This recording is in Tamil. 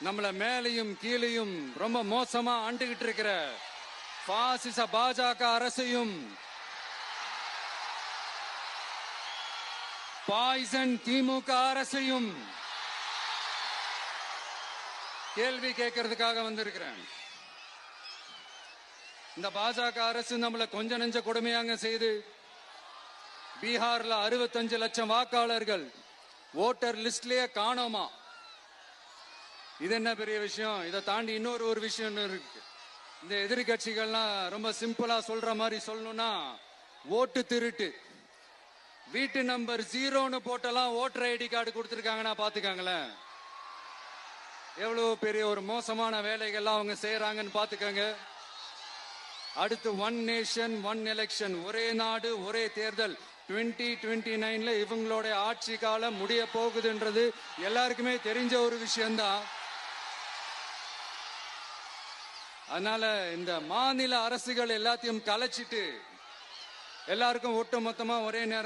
நம்மள மேலையும் கீழையும் ரொம்ப மோசமா ஆண்டுகிட்டு இருக்கிற பாசிச பாஜக அரசையும் பாய்சன் திமுக அரசையும் கேள்வி கேட்கறதுக்காக வந்திருக்கிறேன். இந்த பாஜக அரசு நம்மள கொஞ்ச நெஞ்ச கொடுமையாங்க செய்து பீகார்ல 65 லட்சம் வாக்காளர்கள் ஓட்டர் லிஸ்ட்லயே காணோமா. இது என்ன பெரிய விஷயம்? இதை தாண்டி இன்னொரு விஷயம் இருக்கு. இந்த எதிர்கட்சிகள்லாம் ரொம்ப சிம்பிளா சொல்ற மாதிரி சொல்லணும்னா, ஓட்டு திருட்டு. வீட்டு நம்பர் 0ன்னு போட்டெல்லாம் ஓட்டர் ஐடி கார்டு கொடுத்துருக்காங்கன்னா பாத்துக்காங்களேன். எவ்வளவு பெரிய ஒரு மோசமான வேலைகள்லாம் அவங்க செய்யறாங்கன்னு பாத்துக்கங்க. அடுத்து ஒன் நேஷன் ஒன் எலெக்ஷன், ஒரே நாடு ஒரே தேர்தல். 2029ல இவங்களோட ஆட்சி காலம் முடிய போகுதுன்றது எல்லாருக்குமே தெரிஞ்ச ஒரு விஷயம்தான். அதனால இந்த மாநில அரசுகள் எல்லாத்தையும் கலைச்சிட்டு எல்லாருக்கும் ஒட்டு மொத்தமா ஒரே நேரம்